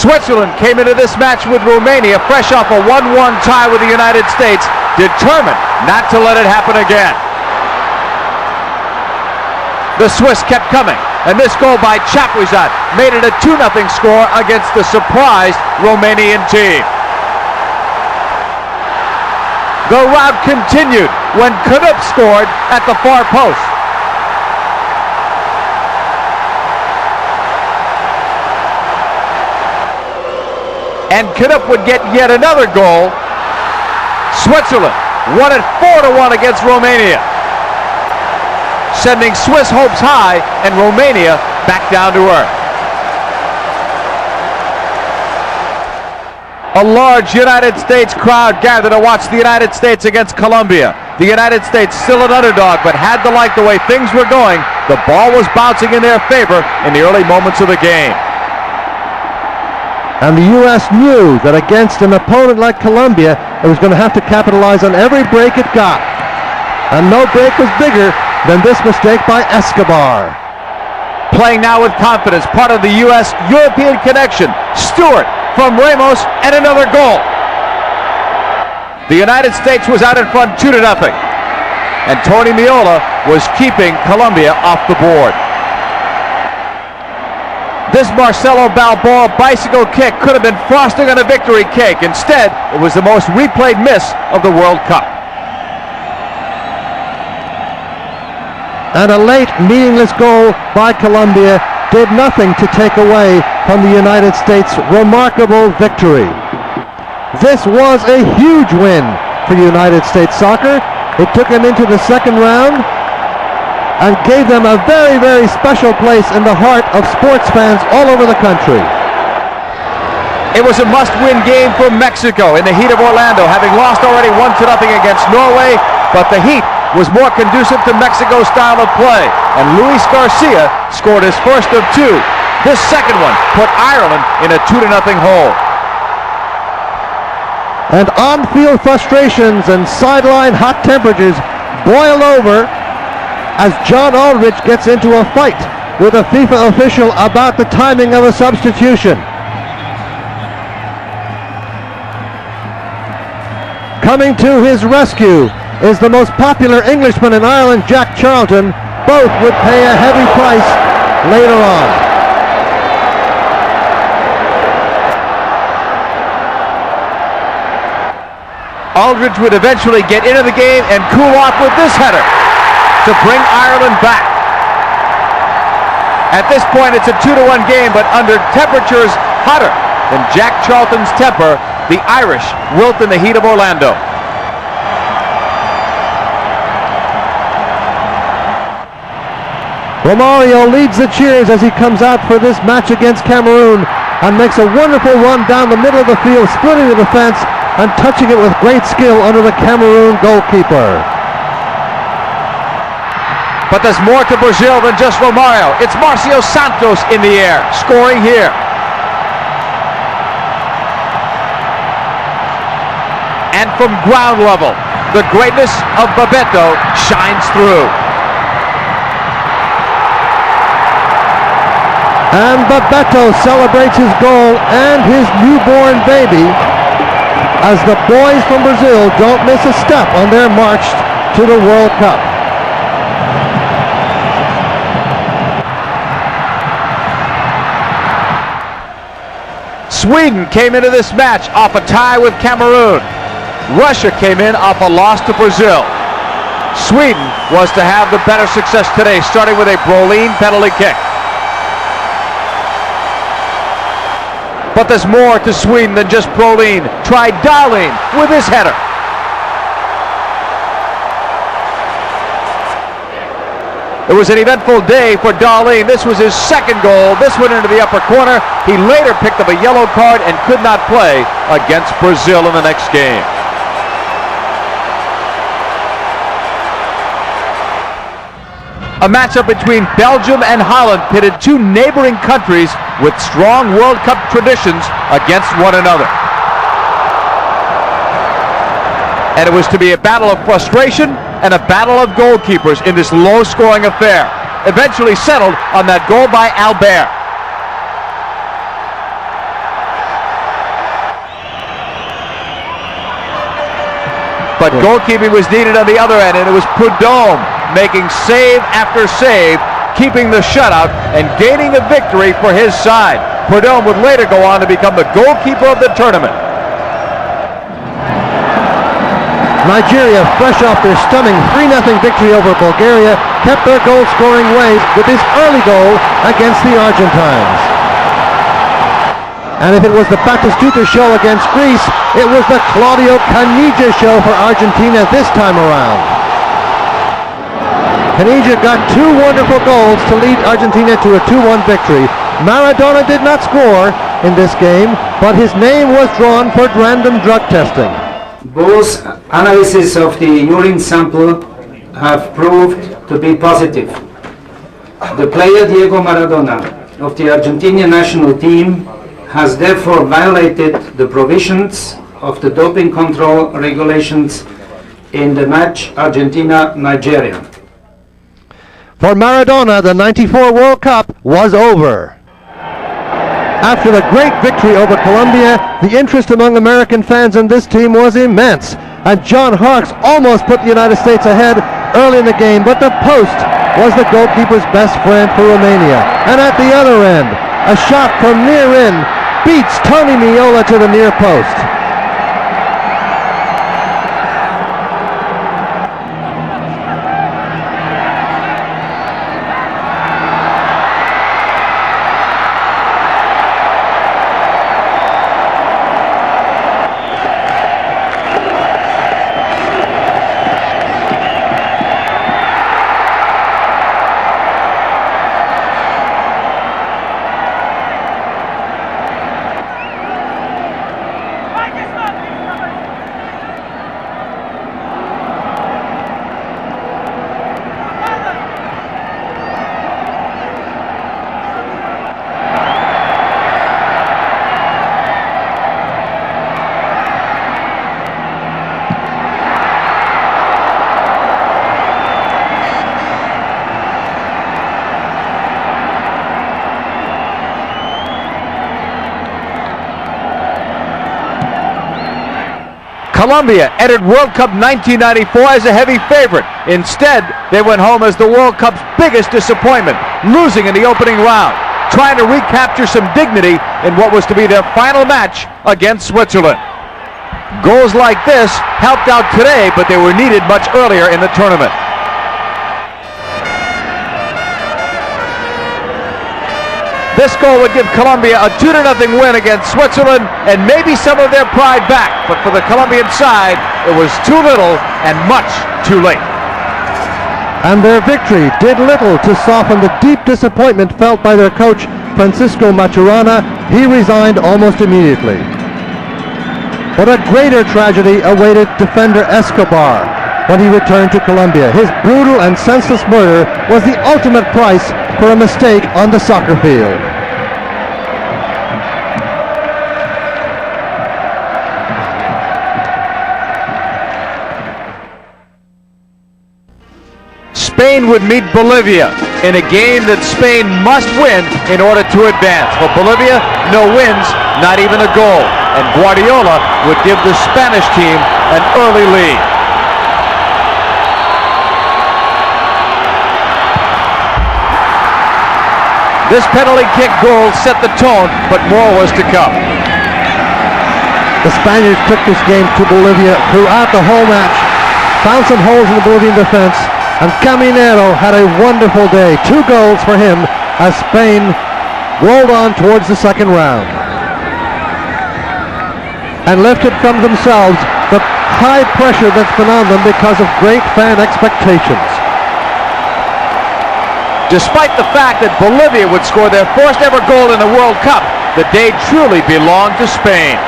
Switzerland came into this match with Romania fresh off a 1-1 tie with the United States, determined not to let it happen again. The Swiss kept coming, and this goal by Chapuisat made it a 2-0 score against the surprised Romanian team. The rout continued when Canup scored at the far post. And Canup would get yet another goal. Switzerland won it 4-1 against Romania, sending Swiss hopes high and Romania back down to earth. A large United States crowd gathered to watch the United States against Colombia. The United States still an underdog, but had to like the way things were going. The ball was bouncing in their favor in the early moments of the game. And the U.S. knew that against an opponent like Colombia, it was going to have to capitalize on every break it got. And no break was bigger than this mistake by Escobar. Playing now with confidence, part of the U.S.-European connection. Stewart from Ramos, and another goal. The United States was out in front 2-0, and Tony Meola was keeping Colombia off the board. This Marcelo Balboa bicycle kick could have been frosting on a victory cake. Instead, it was the most replayed miss of the World Cup. And a late, meaningless goal by Colombia did nothing to take away from the United States' remarkable victory. This was a huge win for United States soccer. It took them into the second round and gave them a very, very special place in the heart of sports fans all over the country. It was a must-win game for Mexico in the heat of Orlando, having lost already 1-0 against Norway, but the heat was more conducive to Mexico's style of play, and Luis Garcia scored his first of two. This second one put Ireland in a 2-0 hole. And on-field frustrations and sideline hot temperatures boil over as John Aldridge gets into a fight with a FIFA official about the timing of a substitution. Coming to his rescue is the most popular Englishman in Ireland, Jack Charlton. Both would pay a heavy price later on. Aldridge would eventually get into the game and cool off with this header to bring Ireland back. At this point, it's a 2-1 game, but under temperatures hotter than Jack Charlton's temper, the Irish wilt in the heat of Orlando. Romario leads the cheers as he comes out for this match against Cameroon and makes a wonderful run down the middle of the field, splitting the defense and touching it with great skill under the Cameroon goalkeeper. But there's more to Brazil than just Romario. It's Marcio Santos in the air, scoring here. And from ground level, the greatness of Bebeto shines through. And Bebeto celebrates his goal and his newborn baby as the boys from Brazil don't miss a step on their march to the World Cup. Sweden came into this match off a tie with Cameroon. Russia came in off a loss to Brazil. Sweden was to have the better success today, starting with a Brolin penalty kick. But there's more to Sweden than just Brolin. Try Dahlin with his header. It was an eventful day for Dahlin. This was his second goal. This went into the upper corner. He later picked up a yellow card and could not play against Brazil in the next game. A matchup between Belgium and Holland pitted two neighboring countries with strong World Cup traditions against one another. And it was to be a battle of frustration and a battle of goalkeepers in this low-scoring affair. Eventually settled on that goal by Albert. but goalkeeping was needed on the other end, and it was Prudhomme making save after save, keeping the shutout and gaining the victory for his side. Prudhomme would later go on to become the goalkeeper of the tournament. Nigeria, fresh off their stunning 3-0 victory over Bulgaria, kept their goal-scoring ways with this early goal against the Argentines. And if it was the Batistuta show against Greece, it was the Claudio Caniggia show for Argentina this time around. Caniggia got 2 wonderful goals to lead Argentina to a 2-1 victory. Maradona did not score in this game, but his name was drawn for random drug testing. Both analyses of the urine sample have proved to be positive. The player Diego Maradona of the Argentinian national team has therefore violated the provisions of the doping control regulations in the match Argentina-Nigeria. For Maradona, the '94 World Cup was over. After the great victory over Colombia, the interest among American fans in this team was immense, and John Harkes almost put the United States ahead early in the game, but the post was the goalkeeper's best friend for Romania. And at the other end, a shot from near in beats Tony Meola to the near post. Colombia entered World Cup 1994 as a heavy favorite. Instead, they went home as the World Cup's biggest disappointment, losing in the opening round, trying to recapture some dignity in what was to be their final match against Switzerland. Goals like this helped out today, but they were needed much earlier in the tournament. This goal would give Colombia a 2-0 win against Switzerland and maybe some of their pride back. But for the Colombian side, it was too little and much too late. And their victory did little to soften the deep disappointment felt by their coach, Francisco Maturana. He resigned almost immediately. But a greater tragedy awaited defender Escobar when he returned to Colombia. His brutal and senseless murder was the ultimate price for a mistake on the soccer field. Spain would meet Bolivia in a game that Spain must win in order to advance. For Bolivia, no wins, not even a goal. And Guardiola would give the Spanish team an early lead. This penalty kick goal set the tone, but more was to come. The Spaniards took this game to Bolivia throughout the whole match, found some holes in the Bolivian defense, and Caminero had a wonderful day. 2 goals for him as Spain rolled on towards the second round and lifted from themselves the high pressure that's been on them because of great fan expectations. Despite the fact that Bolivia would score their first ever goal in the World Cup, the day truly belonged to Spain.